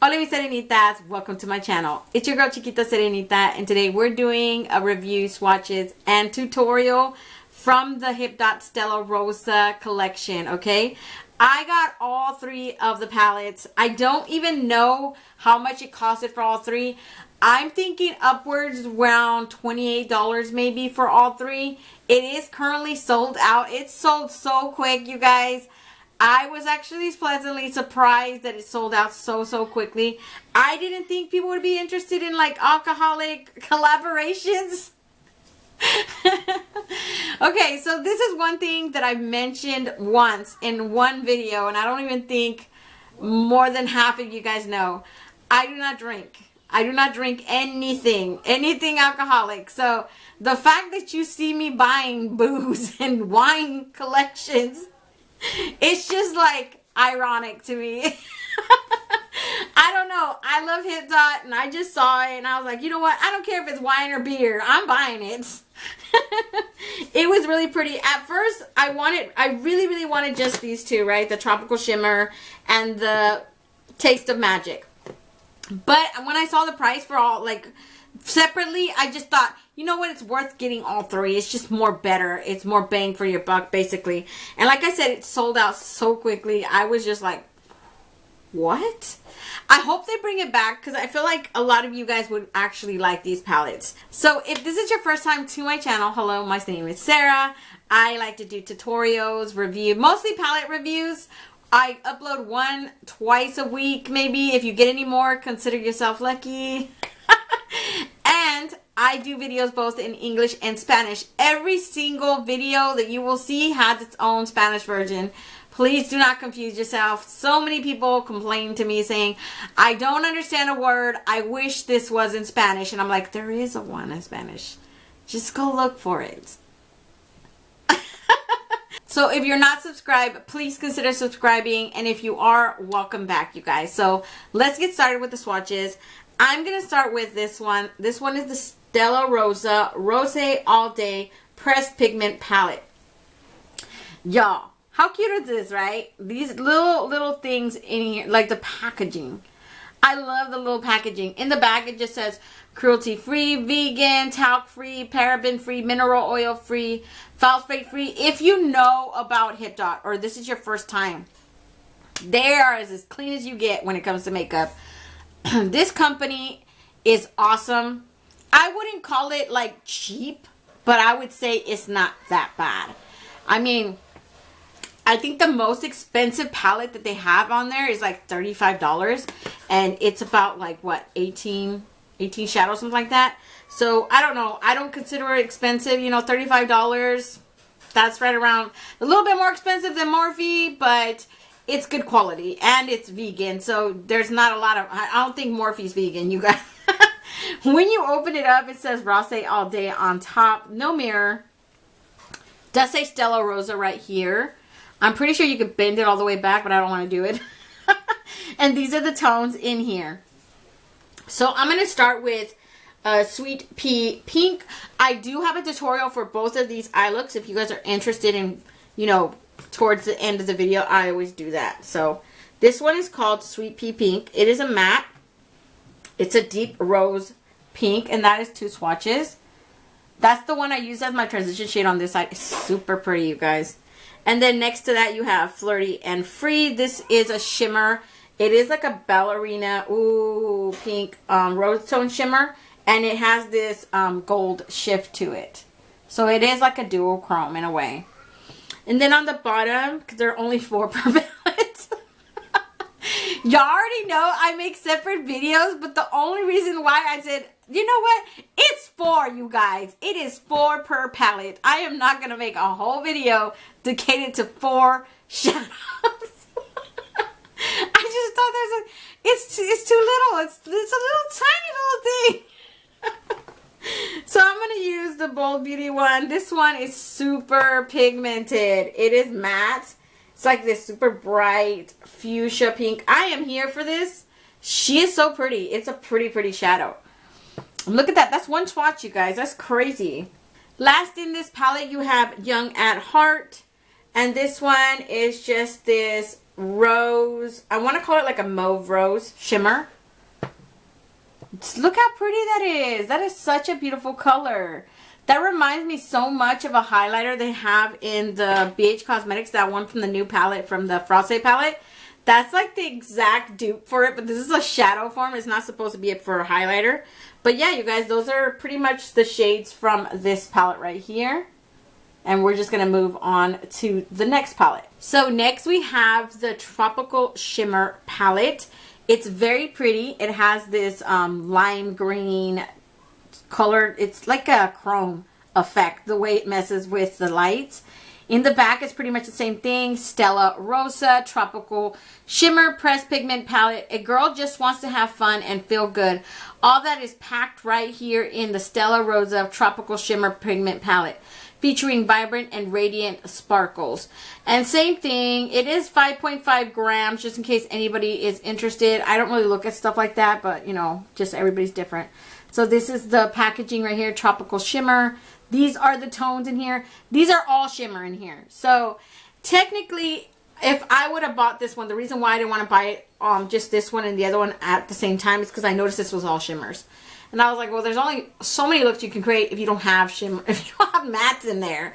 Hola mis serenitas, welcome to my channel. It's your girl Chiquita Serenita, and today we're doing a review, swatches, and tutorial from the Hipdot Stella Rosa collection, okay? I got all three of the palettes. I don't even know how much it costed for all three. I'm thinking upwards around $28 maybe for all three. It is currently sold out. It sold so quick, you guys. I was actually pleasantly surprised that it sold out so quickly. I didn't think people would be interested in like alcoholic collaborations. Okay, so this is one thing that I've mentioned once in one video, and I don't even think more than half of you guys know. I do not drink. I do not drink anything alcoholic. So the fact that you see me buying booze and wine collections, it's just like ironic to me. I don't know. I love Hipdot, and I just saw it and I was like, you know what? I don't care if it's wine or beer. I'm buying it. It was really pretty. At first, I really wanted just these two, right? The Tropical Shimmer and the Taste of Magic. But when I saw the price for all, like, separately, I just thought, you know what, it's worth getting all three. It's just more better. It's more bang for your buck, basically. And like I said, it sold out so quickly. I was just like, what? I hope they bring it back because I feel like a lot of you guys would actually like these palettes. So if this is your first time to my channel, hello, my name is Sarah. I like to do tutorials, mostly palette reviews. I upload one twice a week, maybe. If you get any more, consider yourself lucky. And I do videos both in English and Spanish. Every single video that you will see has its own Spanish version. Please do not confuse yourself. So many people complain to me saying, I don't understand a word. I wish this was in Spanish. And I'm like, there is a one in Spanish. Just go look for it. So if you're not subscribed, please consider subscribing. And if you are, welcome back, you guys. So let's get started with the swatches. I'm going to start with this one. This one is the Stella Rosa Rose All Day Pressed Pigment Palette. Y'all, how cute is this, right? These little things in here, like the packaging. I love the little packaging. In the back, it just says cruelty-free, vegan, talc-free, paraben-free, mineral oil-free, phosphate-free. If you know about Hipdot, or this is your first time, they are as clean as you get when it comes to makeup. This company is awesome. I wouldn't call it like cheap, but I would say it's not that bad. I mean, I think the most expensive palette that they have on there is like $35, and it's about like what, 18 shadows, something like that. So I don't know, I don't consider it expensive, you know. $35, that's right around a little bit more expensive than Morphe, but it's good quality and it's vegan, so there's not a lot of, I don't think Morphe's vegan, you guys. When you open it up, it says Rose All Day on top, no mirror. Does say Stella Rosa right here. I'm pretty sure you could bend it all the way back, but I don't want to do it. And these are the tones in here. So I'm going to start with Sweet Pea Pink. I do have a tutorial for both of these eye looks. If you guys are interested in, you know, towards the end of the video, I always do that. So this one is called Sweet Pea Pink. It is a matte. It's a deep rose pink, and that is 2 swatches. That's the one I use as my transition shade on this side. It's super pretty, you guys. And then next to that, you have Flirty and Free. This is a shimmer. It is like a ballerina, ooh, pink rose tone shimmer. And it has this gold shift to it. So it is like a dual chrome in a way. And then on the bottom, because there are only 4 per palette. Y'all already know I make separate videos, but the only reason why I said, you know what? It's 4, you guys. It is 4 per palette. I am not going to make a whole video dedicated to 4 shadows. I just thought it's too little. It's a little tiny little thing. So I'm going to use the Bold Beauty one. This one is super pigmented. It is matte. It's like this super bright fuchsia pink. I am here for this. She is so pretty. It's a pretty shadow. Look at that. That's 1 swatch, you guys. That's crazy. Last in this palette, you have Young at Heart. And this one is just this rose. I want to call it like a mauve rose shimmer. Look how pretty that is. That is such a beautiful color. That reminds me so much of a highlighter they have in the BH Cosmetics, that one from the new palette, from the Frosé palette. That's like the exact dupe for it, but this is a shadow form. It's not supposed to be for a highlighter. But yeah, you guys, those are pretty much the shades from this palette right here. And we're just going to move on to the next palette. So next we have the Tropical Shimmer palette. It's very pretty. It has this lime green color. It's like a chrome effect, the way it messes with the lights. In the back, it's pretty much the same thing. Stella Rosa Tropical Shimmer Pressed Pigment Palette. A girl just wants to have fun and feel good. All that is packed right here in the Stella Rosa Tropical Shimmer Pigment Palette, featuring vibrant and radiant sparkles. And same thing, it is 5.5 grams, just in case anybody is interested. I don't really look at stuff like that, but you know, just everybody's different. So this is the packaging right here, Tropical Shimmer. These are the tones in here. These are all shimmer in here. So technically, if I would have bought this one, the reason why I didn't want to buy it, just this one and the other one at the same time, is because I noticed this was all shimmers. And I was like, well, there's only so many looks you can create if you don't have shimmer, if you don't have mattes in there.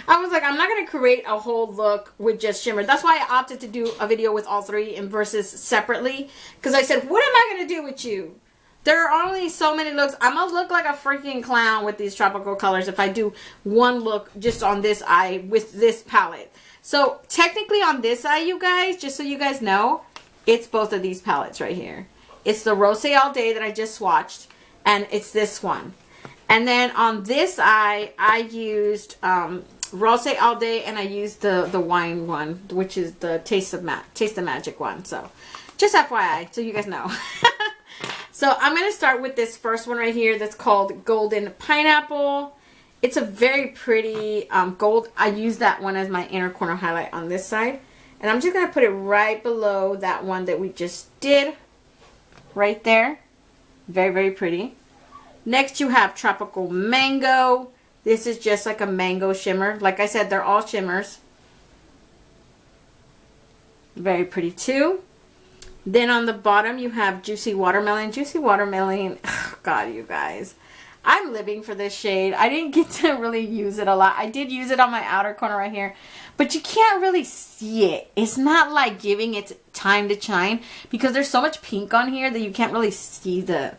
I was like, I'm not going to create a whole look with just shimmer. That's why I opted to do a video with all three and versus separately. Because I said, what am I going to do with you? There are only so many looks. I'm going to look like a freaking clown with these tropical colors if I do one look just on this eye with this palette. So technically on this eye, you guys, just so you guys know, it's both of these palettes right here. It's the Rosé All Day that I just swatched, and it's this one. And then on this eye, I used Rosé All Day, and I used the wine one, which is the Taste of Magic one. So just FYI, so you guys know. So I'm going to start with this first one right here that's called Golden Pineapple. It's a very pretty gold. I use that one as my inner corner highlight on this side. And I'm just going to put it right below that one that we just did. Right there. Very, very pretty. Next you have Tropical Mango. This is just like a mango shimmer. Like I said, they're all shimmers. Very pretty too. Then on the bottom you have Juicy Watermelon. Juicy Watermelon, oh God, you guys. I'm living for this shade. I didn't get to really use it a lot. I did use it on my outer corner right here. But you can't really see it. It's not like giving it time to shine, because there's so much pink on here that you can't really see the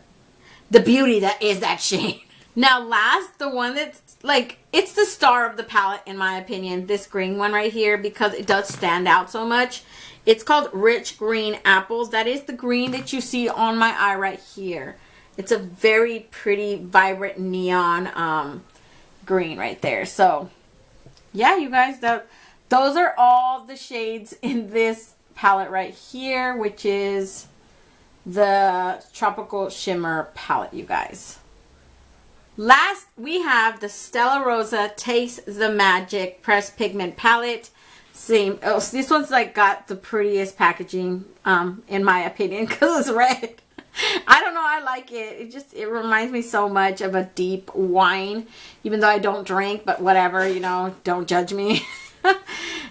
beauty that is that shade. Now last, the one that's like, it's the star of the palette in my opinion, this green one right here, because it does stand out so much. It's called Rich Green Apples. That is the green that you see on my eye right here. It's a very pretty, vibrant neon green right there. So, yeah, you guys, those are all the shades in this palette right here, which is the Tropical Shimmer palette, you guys. Last, we have the Stella Rosa Taste the Magic Pressed Pigment Palette. Same. Oh, so this one's like got the prettiest packaging, in my opinion, because it's red. I don't know, I like it. It reminds me so much of a deep wine, even though I don't drink, but whatever, you know, don't judge me.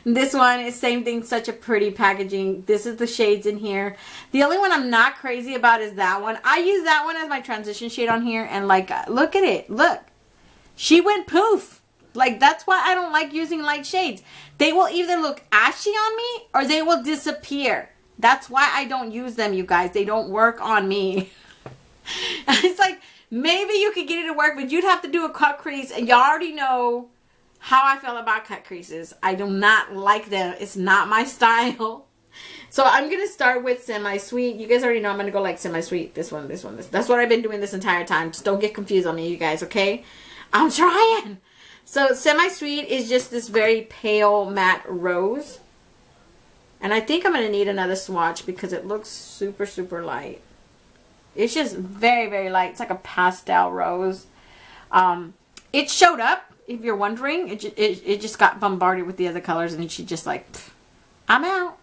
This one is same thing, such a pretty packaging. This is the shades in here. The only one I'm not crazy about is that one. I use that one as my transition shade on here, and like, look at it. Look. She went poof. Like, that's why I don't like using light shades. They will either look ashy on me or they will disappear. That's why I don't use them, you guys. They don't work on me. It's like, maybe you could get it to work, but you'd have to do a cut crease, and you already know how I feel about cut creases. I do not like them. It's not my style. So I'm going to start with Semi-Sweet. You guys already know I'm going to go like Semi-Sweet. This one. That's what I've been doing this entire time. Just don't get confused on me, you guys, okay? I'm trying. So Semi-Sweet is just this very pale matte rose. And I think I'm going to need another swatch because it looks super, super light. It's just very, very light. It's like a pastel rose. It showed up, if you're wondering. It just got bombarded with the other colors, and she just like, I'm out.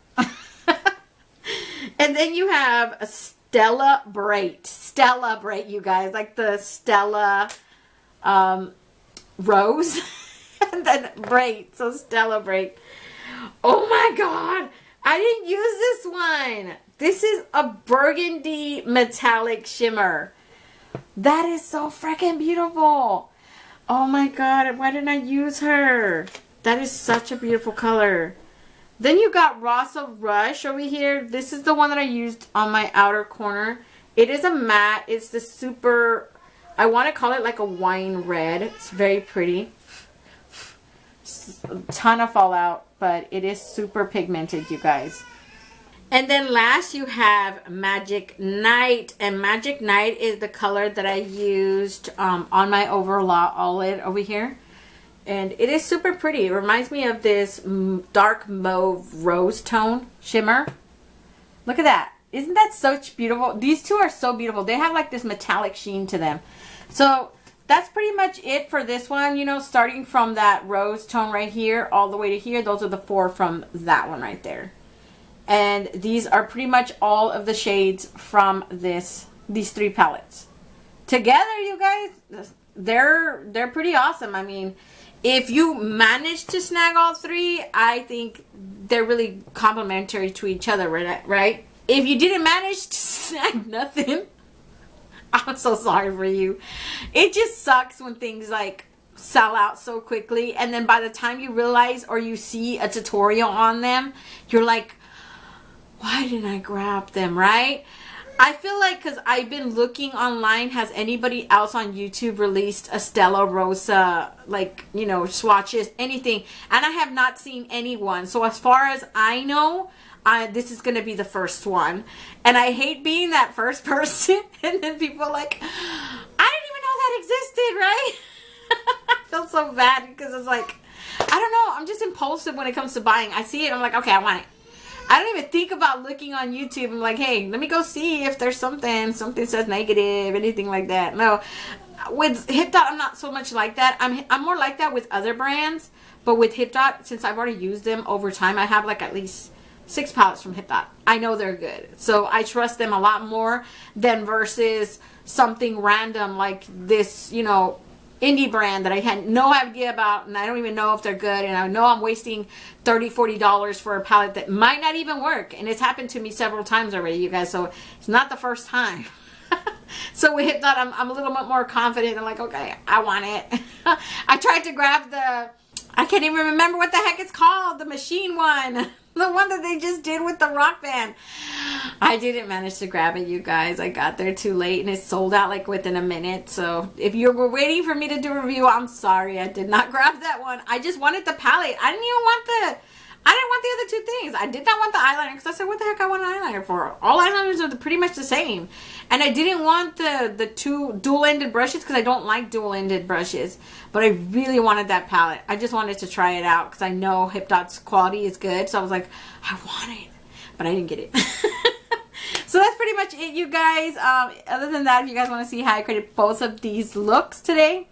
And then you have a Stella Bright. Stella Bright, you guys. Like the Stella Rose. And then Bright. So Stella Bright. Oh my God. I didn't use this one. This is a burgundy metallic shimmer. That is so freaking beautiful. Oh my god, why didn't I use her? That is such a beautiful color. Then you got Rosa Rush over here. This is the one that I used on my outer corner. It is a matte. It's the super, I want to call it like a wine red. It's very pretty. A ton of fallout, but it is super pigmented, you guys. And then last you have Magic Night. And Magic Night is the color that I used on my overall eyelid over here. And it is super pretty. It reminds me of this dark mauve rose tone shimmer. Look at that. Isn't that such beautiful? These two are so beautiful. They have like this metallic sheen to them. So that's pretty much it for this one. You know, starting from that rose tone right here all the way to here. Those are the 4 from that one right there. And these are pretty much all of the shades from these 3 palettes. Together, you guys, they're pretty awesome. I mean, if you manage to snag all 3, I think they're really complementary to each other, right? If you didn't manage to snag nothing, I'm so sorry for you. It just sucks when things like sell out so quickly, and then by the time you realize or you see a tutorial on them, you're like, why didn't I grab them, right? I feel like because I've been looking online, has anybody else on YouTube released a Stella Rosa, like, you know, swatches, anything? And I have not seen anyone. So as far as I know, this is going to be the first one. And I hate being that first person. And then people are like, I didn't even know that existed, right? I feel so bad because it's like, I don't know. I'm just impulsive when it comes to buying. I see it. I'm like, okay, I want it. I don't even think about looking on YouTube. I'm like, hey, let me go see if there's something says negative, anything like that. No, with Hipdot, I'm not so much like that. I'm more like that with other brands, but with Hipdot, since I've already used them over time, I have like at least 6 palettes from Hipdot. I know they're good, so I trust them a lot more than versus something random like this, you know, indie brand that I had no idea about, and I don't even know if they're good, and I know I'm wasting $30-$40 for a palette that might not even work. And it's happened to me several times already, you guys, so it's not the first time. So with Hipdot, I'm a little bit more confident. I'm like, okay, I want it. I tried to grab I can't even remember what the heck it's called, the machine one. The one that they just did with the rock band. I didn't manage to grab it, you guys. I got there too late and it sold out like within a minute. So if you were waiting for me to do a review, I'm sorry. I did not grab that one. I just wanted the palette. I didn't want the other 2 things. I did not want the eyeliner because I said, what the heck I want an eyeliner for? All eyeliners are pretty much the same. And I didn't want the 2 dual-ended brushes because I don't like dual-ended brushes. But I really wanted that palette. I just wanted to try it out because I know Hipdot's quality is good. So I was like, I want it. But I didn't get it. So that's pretty much it, you guys. Other than that, if you guys want to see how I created both of these looks today,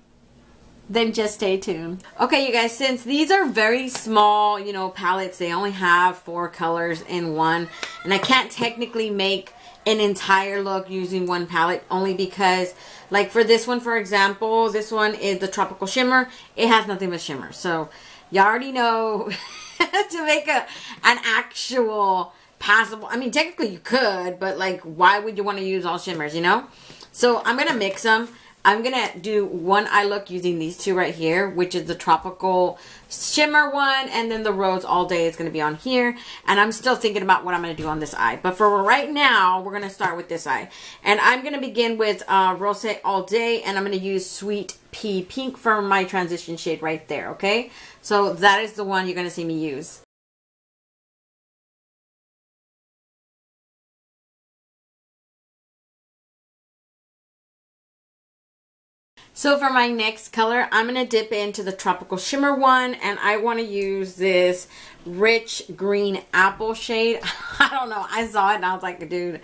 then just stay tuned. Okay, you guys, since these are very small, you know, palettes, they only have 4 colors in one, and I can't technically make an entire look using one palette, only because, like for this one, for example, this one is the Tropical Shimmer. It has nothing but shimmer, so you already know to make an actual passable, I mean, technically you could, but like, why would you want to use all shimmers, you know? So I'm gonna mix them. I'm going to do one eye look using these 2 right here, which is the Tropical Shimmer one, and then the Rose All Day is going to be on here. And I'm still thinking about what I'm going to do on this eye. But for right now, we're going to start with this eye. And I'm going to begin with Rose All Day, and I'm going to use Sweet Pea Pink for my transition shade right there, okay? So that is the one you're going to see me use. So for my next color, I'm going to dip into the Tropical Shimmer one, and I want to use this rich green apple shade. I don't know. I saw it and I was like, dude,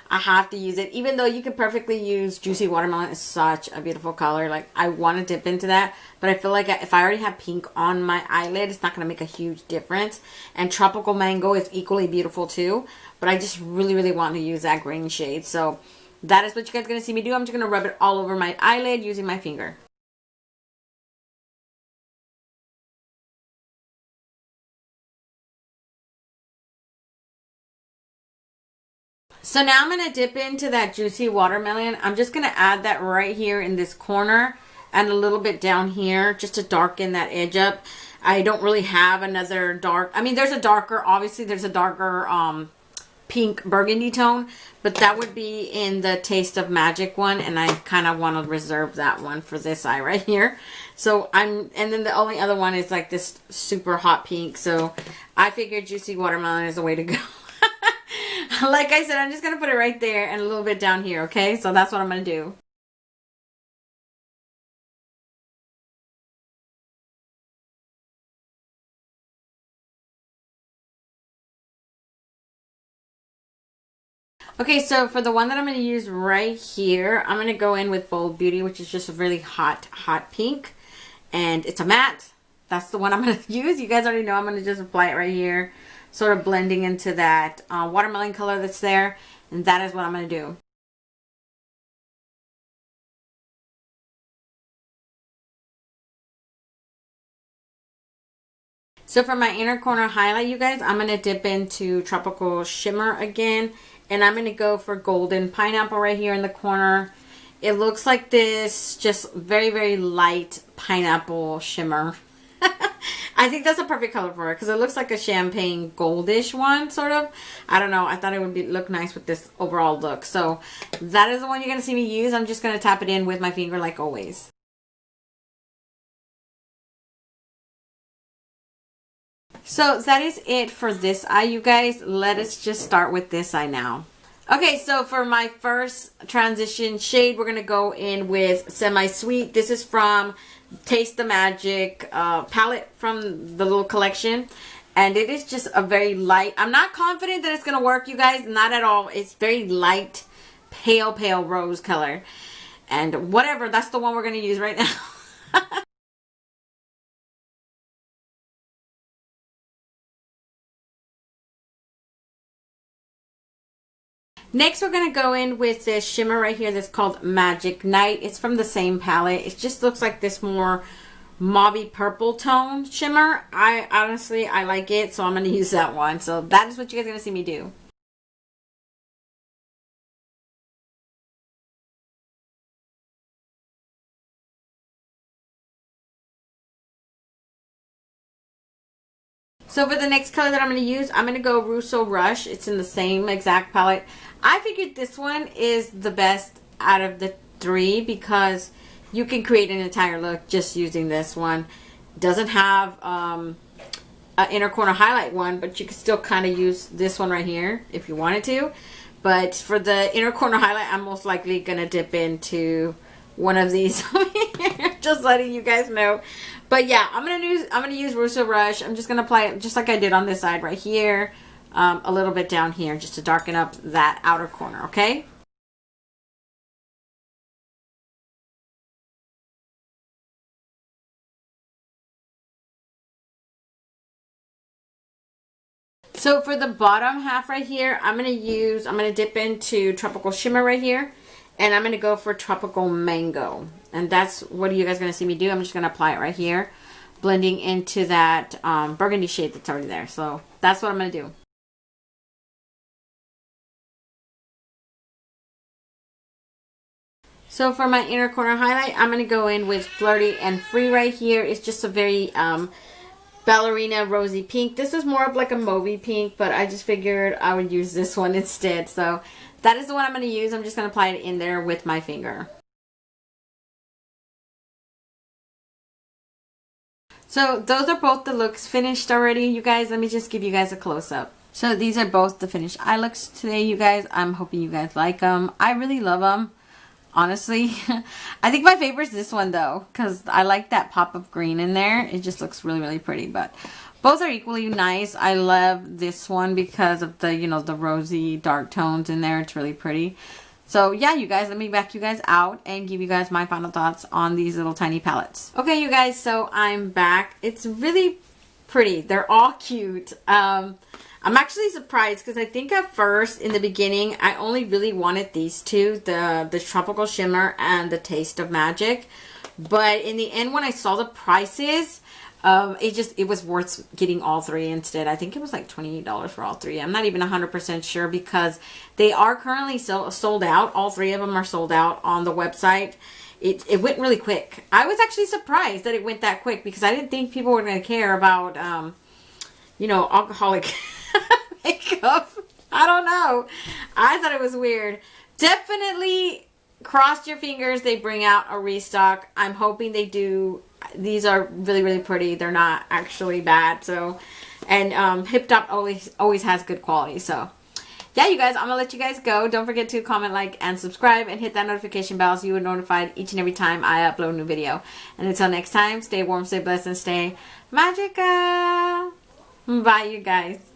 I have to use it. Even though you could perfectly use Juicy Watermelon. It's such a beautiful color. Like, I want to dip into that, but I feel like if I already have pink on my eyelid, it's not going to make a huge difference. And Tropical Mango is equally beautiful too, but I just really, really want to use that green shade. So that is what you guys are going to see me do. I'm just going to rub it all over my eyelid using my finger. So now I'm going to dip into that Juicy Watermelon. I'm just going to add that right here in this corner and a little bit down here just to darken that edge up. I don't really have another dark, I mean, there's a darker, obviously there's a darker pink burgundy tone, but that would be in the Taste of Magic one, and I kind of want to reserve that one for this eye right here. So and then the only other one is like this super hot pink, so I figured Juicy Watermelon is the way to go. Like I said, I'm just going to put it right there and a little bit down here, okay? So that's what I'm going to do. Okay, so for the one that I'm going to use right here, I'm going to go in with Bold Beauty, which is just a really hot pink. And it's a matte. That's the one I'm going to use. You guys already know I'm going to just apply it right here, sort of blending into that watermelon color that's there. And that is what I'm going to do. So for my inner corner highlight, you guys, I'm going to dip into Tropical Shimmer again. And I'm going to go for Golden Pineapple right here in the corner. It looks like this just very, very light pineapple shimmer. I think that's a perfect color for it because it looks like a champagne goldish one, sort of. I don't know. I thought it would look nice with this overall look. So that is the one you're going to see me use. I'm just going to tap it in with my finger like always. So that is it for this eye, you guys. Let us just start with this eye now. Okay, so for my first transition shade, we're going to go in with Semi Sweet. This is from Taste the Magic palette from the little collection. And it is just a very light. I'm not confident that it's going to work, you guys. Not at all. It's very light, pale rose color. And whatever, that's the one we're going to use right now. Next, we're going to go in with this shimmer right here that's called Magic Night. It's from the same palette. It just looks like this more mauvey purple tone shimmer. I honestly like it, so I'm going to use that one. So that is what you guys are going to see me do. So for the next color that I'm going to use, I'm going to go Russo Rush. It's in the same exact palette. I figured this one is the best out of the three because you can create an entire look just using this one. Doesn't have an inner corner highlight one, but you can still kind of use this one right here if you wanted to. But for the inner corner highlight, I'm most likely going to dip into one of these. Just letting you guys know. But yeah, I'm gonna use Russo Rush. I'm just gonna apply it just like I did on this side right here, a little bit down here just to darken up that outer corner, okay? So for the bottom half right here, I'm gonna dip into Tropical Shimmer right here, and I'm gonna go for Tropical Mango. And that's what you guys are going to see me do. I'm just going to apply it right here, blending into that burgundy shade that's already there. So that's what I'm going to do. So for my inner corner highlight, I'm going to go in with Flirty and Free right here. It's just a very ballerina rosy pink. This is more of like a mauvey pink, but I just figured I would use this one instead. So that is the one I'm going to use. I'm just going to apply it in there with my finger. So those are both the looks finished already, you guys. Let me just give you guys a close-up. So these are both the finished eye looks today, you guys. I'm hoping you guys like them. I really love them, honestly. I think my favorite is this one, though, because I like that pop of green in there. It just looks really, really pretty, but both are equally nice. I love this one because of the, you know, the rosy dark tones in there. It's really pretty. So yeah, you guys, let me back you guys out and give you guys my final thoughts on these little tiny palettes. Okay, you guys, so I'm back. It's really pretty. They're all cute. I'm actually surprised because I think at first, in the beginning, I only really wanted these two, the Tropical Shimmer and the Taste of Magic. But in the end, when I saw the prices, It was worth getting all three instead. I think it was like $28 for all three. I'm not even 100% sure because they are currently sold out. All three of them are sold out on the website. It went really quick. I was actually surprised that it went that quick because I didn't think people were going to care about, you know, alcoholic makeup. I don't know. I thought it was weird. Definitely cross your fingers they bring out a restock. I'm hoping they do. These are really, really pretty. They're not actually bad. So, and Hipdot always has good quality. So, yeah, you guys, I'm going to let you guys go. Don't forget to comment, like, and subscribe, and hit that notification bell so you are notified each and every time I upload a new video. And until next time, stay warm, stay blessed, and stay magical. Bye, you guys.